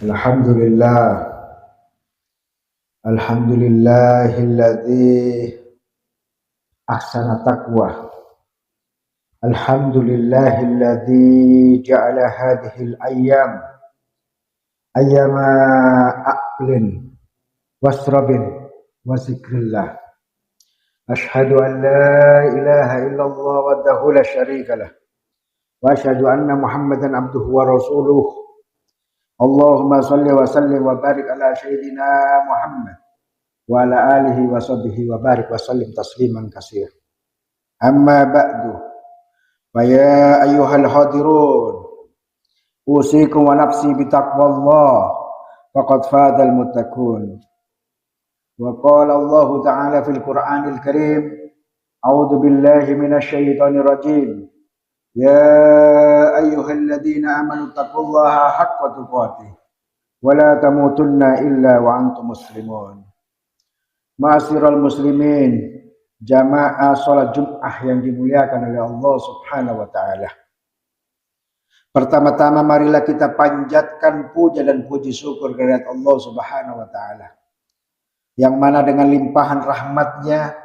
Alhamdulillah, alhamdulillahilladzi ahsana taqwa. Alhamdulillahilladzi ja'ala hadhil ayyama aqlin wasrabin wa zikrillah. Ashhadu an la ilaha illallah wahdahu la syarika lah. Wa ashhadu anna Muhammadan abduhu wa rasuluh. Allahumma salli wa sallim wa barik ala sayyidina Muhammad wa ala alihi wa sahbihi wa barik wa sallim tasliman katsir. Amma ba'du. Fa ya ayyuhal hadirun, usikum wa nafsi bi taqwallah faqad fadal muttaqun. Wa qala Allah ta'ala fil Qur'anil Karim, a'udzu billahi minasy syaithanir rajim. Ya ayyuhalladzina amanu taqullaha haqqa tuqatih wa la tamutunna illa wa antum muslimun. Ma'asyiral muslimin, jamaah salat Jumat yang dimuliakan oleh Allah Subhanahu wa taala. Pertama-tama marilah kita panjatkan puja dan puji syukur kehadirat Allah Subhanahu wa taala, yang mana dengan limpahan rahmatnya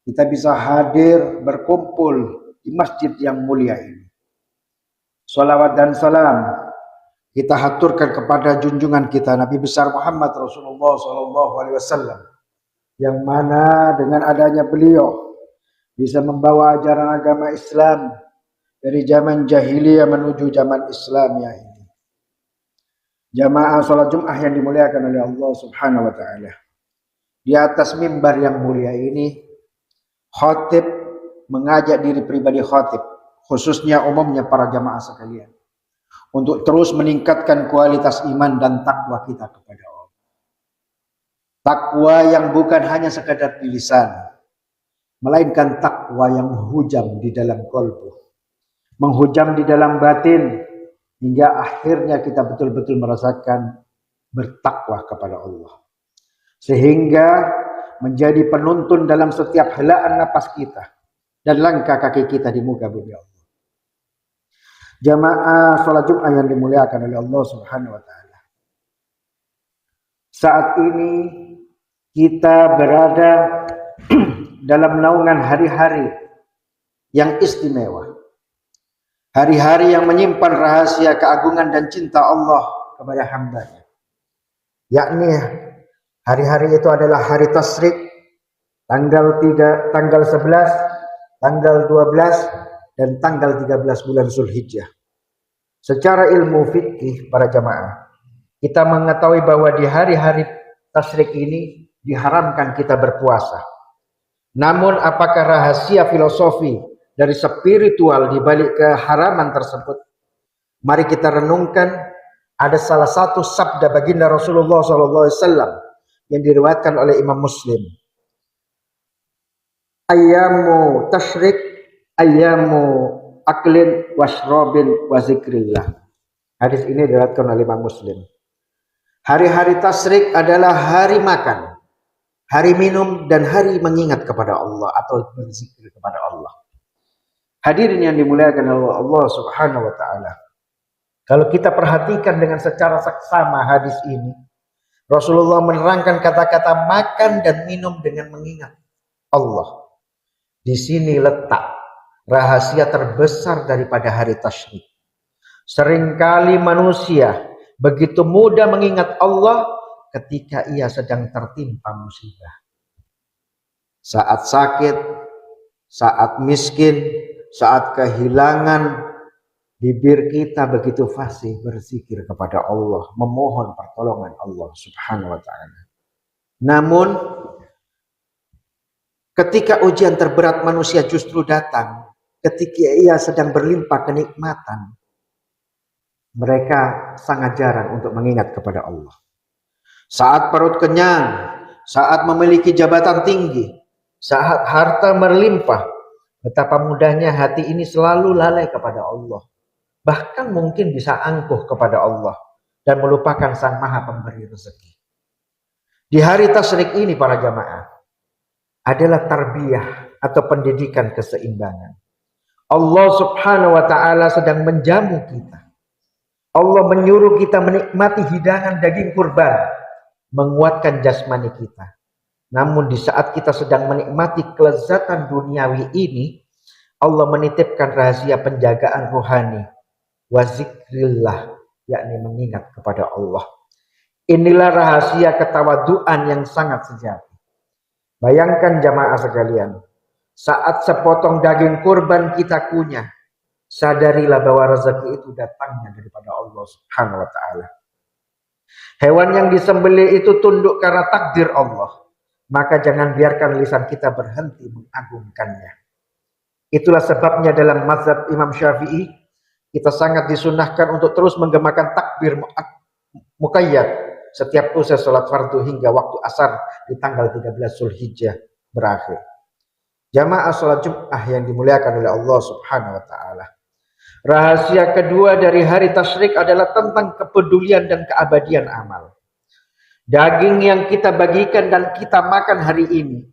kita bisa hadir berkumpul di masjid yang mulia ini. Salawat dan salam kita haturkan kepada junjungan kita Nabi besar Muhammad Rasulullah SAW, yang mana dengan adanya beliau bisa membawa ajaran agama Islam dari zaman jahiliyah menuju zaman Islam ya ini. Jamaah salat Jumat yang dimuliakan oleh Allah Subhanahu wa taala. Di atas mimbar yang mulia ini, khatib mengajak diri pribadi khatib, khususnya umumnya para jamaah sekalian, untuk terus meningkatkan kualitas iman dan takwa kita kepada Allah. Takwa yang bukan hanya sekadar di lisan, melainkan takwa yang menghujam di dalam qalbu, menghujam di dalam batin, hingga akhirnya kita betul-betul merasakan bertakwa kepada Allah, sehingga menjadi penuntun dalam setiap helaan napas kita dan langkah kaki kita di muka bumi Allah. Jamaah salat Jumat yang dimuliakan oleh Allah Subhanahu wa taala. Saat ini kita berada dalam naungan hari-hari yang istimewa. Hari-hari yang menyimpan rahasia keagungan dan cinta Allah kepada hamba-Nya. Yakni hari-hari itu adalah hari tasyrik, tanggal 11, tanggal 12 dan tanggal 13 bulan Zulhijjah. Secara ilmu fikih para jamaah, kita mengetahui bahwa di hari-hari tasyrik ini diharamkan kita berpuasa. Namun apakah rahasia filosofi dari spiritual di balik keharaman tersebut? Mari kita renungkan. Ada salah satu sabda baginda Rasulullah SAW yang diriwayatkan oleh Imam Muslim. Ayyamu tasyrik, ayyamu aklin wasrobin wa zikrillah. Hadis ini diriwayatkan oleh Imam Muslim. Hari-hari tasyrik adalah hari makan, hari minum, dan hari mengingat kepada Allah atau berzikir kepada Allah. Hadirin yang dimuliakan oleh Allah Subhanahu wa taala. Kalau kita perhatikan dengan secara saksama hadis ini, Rasulullah menerangkan kata-kata makan dan minum dengan mengingat Allah. Di sini letak rahasia terbesar daripada hari tasyrik. Seringkali manusia begitu mudah mengingat Allah ketika ia sedang tertimpa musibah. Saat sakit, saat miskin, saat kehilangan, bibir kita begitu fasih berzikir kepada Allah, memohon pertolongan Allah Subhanahu wa taala. Namun ketika ujian terberat manusia justru datang ketika ia sedang berlimpah kenikmatan, mereka sangat jarang untuk mengingat kepada Allah. Saat perut kenyang, saat memiliki jabatan tinggi, saat harta berlimpah, betapa mudahnya hati ini selalu lalai kepada Allah. Bahkan mungkin bisa angkuh kepada Allah dan melupakan Sang Maha Pemberi rezeki. Di hari tasyrik ini para jamaah adalah tarbiyah atau pendidikan keseimbangan. Allah Subhanahu wa taala sedang menjamu kita Allah menyuruh kita menikmati hidangan daging kurban, menguatkan jasmani kita. Namun di saat kita sedang menikmati kelezatan duniawi ini, Allah menitipkan rahasia penjagaan rohani, wa zikrillah, yakni mengingat kepada Allah. Inilah rahasia ketawaduan yang sangat sejati. Bayangkan jamaah sekalian, saat sepotong daging kurban kita kunyah, sadarilah bahwa rezeki itu datangnya daripada Allah Subhanahu wa taala. Hewan yang disembelih itu tunduk karena takdir Allah. Maka jangan biarkan lisan kita berhenti mengagungkannya. Itulah sebabnya dalam mazhab Imam Syafi'i, kita sangat disunahkan untuk terus menggemakan takbir muqayyad setiap usai sholat fardu hingga waktu asar di tanggal 13 Zulhijjah berakhir. Jamaah sholat Jum'ah yang dimuliakan oleh Allah Subhanahu wa taala. Rahasia kedua dari hari tasyrik adalah tentang kepedulian dan keabadian amal. Daging yang kita bagikan dan kita makan hari ini,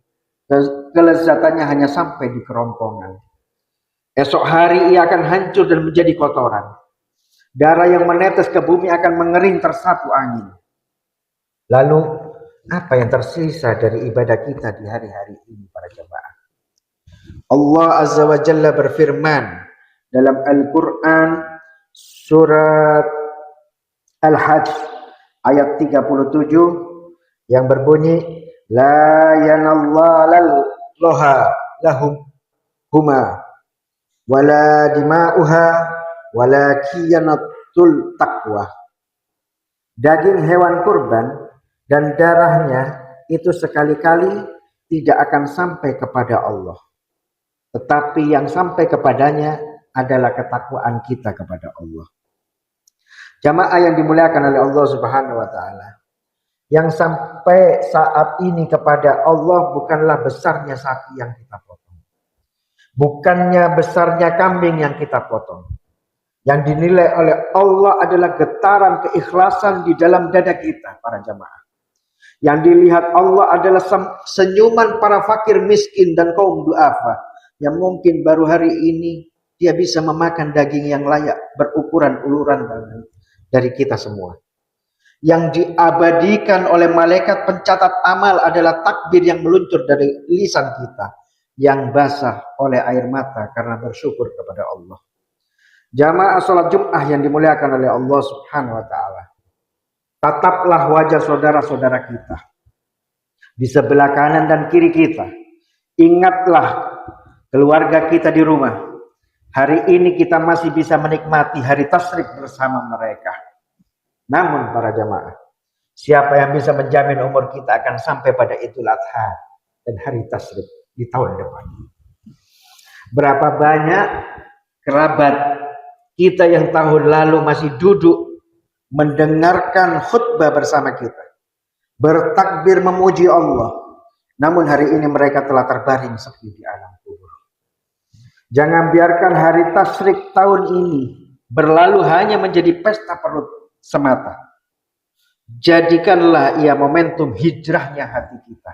kelezatannya hanya sampai di kerongkongan. Esok hari ia akan hancur dan menjadi kotoran. Darah yang menetes ke bumi akan mengering tersapu angin. Lalu, apa yang tersisa dari ibadah kita di hari-hari ini para jemaah? Allah Azza wa Jalla berfirman dalam Al-Quran surat Al-Hajj ayat 37 yang berbunyi la yanallahu lahum huma wala dima'uha walakiyanatul taqwa. Daging hewan kurban dan darahnya itu sekali-kali tidak akan sampai kepada Allah, tetapi yang sampai kepadanya adalah ketakwaan kita kepada Allah. Jamaah yang dimuliakan oleh Allah Subhanahu wa taala, yang sampai saat ini kepada Allah bukanlah besarnya sapi yang kita potong, bukannya besarnya kambing yang kita potong. Yang dinilai oleh Allah adalah getaran keikhlasan di dalam dada kita para jamaah. Yang dilihat Allah adalah senyuman para fakir miskin dan kaum duafa yang mungkin baru hari ini dia bisa memakan daging yang layak berukuran uluran tangan dari kita semua. Yang diabadikan oleh malaikat pencatat amal adalah takbir yang meluncur dari lisan kita, yang basah oleh air mata karena bersyukur kepada Allah. Jamaah sholat Jum'ah yang dimuliakan oleh Allah Subhanahu wa ta'ala, tataplah wajah saudara-saudara kita di sebelah kanan dan kiri kita. Ingatlah keluarga kita di rumah. Hari ini kita masih bisa menikmati hari tasyrik bersama mereka. Namun para jamaah, siapa yang bisa menjamin umur kita akan sampai pada Idul Adha dan hari tasyrik di tahun depan? Berapa banyak kerabat kita yang tahun lalu masih duduk mendengarkan khutbah bersama kita, bertakbir memuji Allah, namun hari ini mereka telah terbaring sepi di alam kubur. Jangan biarkan hari tasyrik tahun ini berlalu hanya menjadi pesta perut semata. Jadikanlah ia momentum hijrahnya hati kita.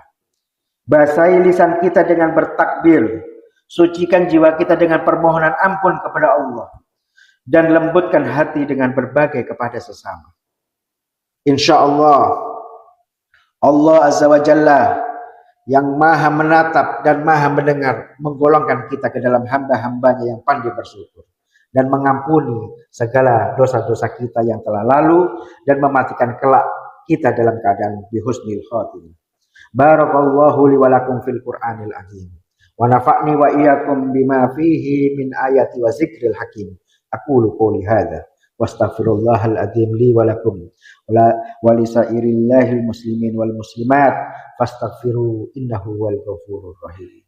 Basahi lisan kita dengan bertakbir, sucikan jiwa kita dengan permohonan ampun kepada Allah, dan lembutkan hati dengan berbagai kepada sesama. Insya Allah, Allah Azza wa Jalla yang maha menatap dan maha mendengar menggolongkan kita ke dalam hamba-hambanya yang pandai bersyukur dan mengampuni segala dosa-dosa kita yang telah lalu dan mematikan kelak kita dalam keadaan bihusnil khotimah. Barakallahu li wa lakum fil Qur'anil azim wa nafa'ni wa iyyakum bima fihi min ayati wa zikril hakim. Aqulu qouli hadza wastaghfirullahal azim li wa lakum wa li sairillahil muslimin wal muslimat fastaghfiru innahu wal ghafurur rahim.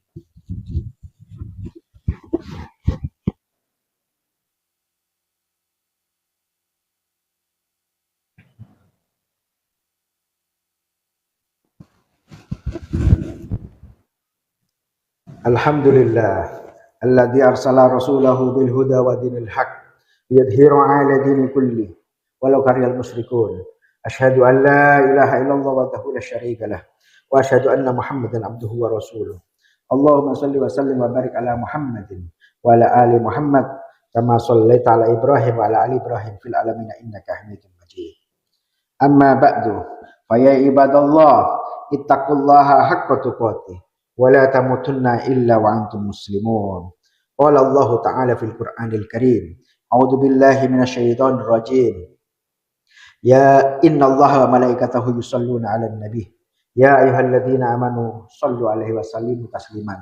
Alhamdulillah alladzi arsala rasulahu bil huda wa dinil haq liyudhhirahu 'ala dini kulli walau karihal musyrikun. Asyhadu an la ilaha illallah wahdahu la syarika lah wa asyhadu anna Muhammadan abduhu wa rasuluh. Allahumma shalli wa sallim wa barik ala Muhammadin wa ala ali Muhammad كما صليت على إبراهيم وعلى آل إبراهيم في العالمين إنك حميد مجيد. أما بعد فيا عباد الله اتقوا الله حق تقاته ولا تموتن إلا وأنتم مسلمون. قال الله تعالى في القرآن الكريم أعوذ بالله من الشيطان الرجيم يا إن الله وملائكته يصلون على النبي يا أيها الذين آمنوا صلوا عليه وسلموا تسليما.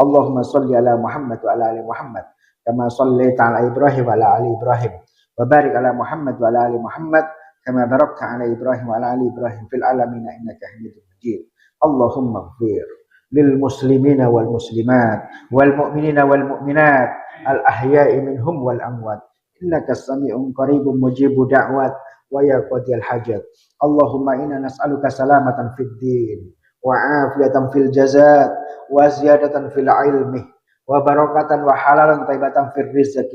اللهم صل على محمد وعلى آل محمد كما صليت على إبراهيم وعلى آل إبراهيم وبارك على محمد وعلى آل محمد كما باركت على إبراهيم وعلى آل إبراهيم في العالمين إنك حميد مجيد. اللهم اغفر للمسلمين والمسلمات والمؤمنين والمؤمنات الأحياء منهم والأموات إنك السميع قريب مجيب دعوات ويا قاضي الحاجات. اللهم إنا نسألك سلامة في الدين وعافية في الجزاء وزيادة في العلم وبركة وحلالا طيبة في الرزق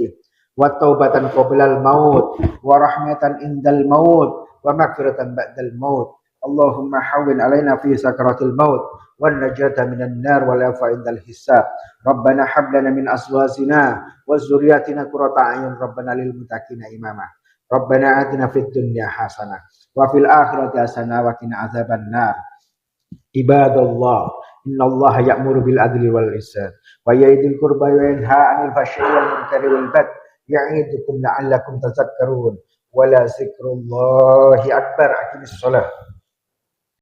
وتوبة قبل الموت ورحمة عند الموت ومغفرة بعد الموت. اللهم حول علينا في سكرات الموت والنجاة من النار والعفو عند الحساب. ربنا هب لنا من أزواجنا وذرياتنا قرة أعين ربنا للمتقين إماما. ربنا آتنا في الدنيا حسنة وفي الآخرة حسنة وقنا عذاب النار. عباد الله إن الله يأمر بالعدل والإحسان ويعظ القربى وينهى عن الفحشاء والمنكر والبغي يعظكم لعلكم تذكرون. ولا ذكر الله أكبر. أقم الصلاة.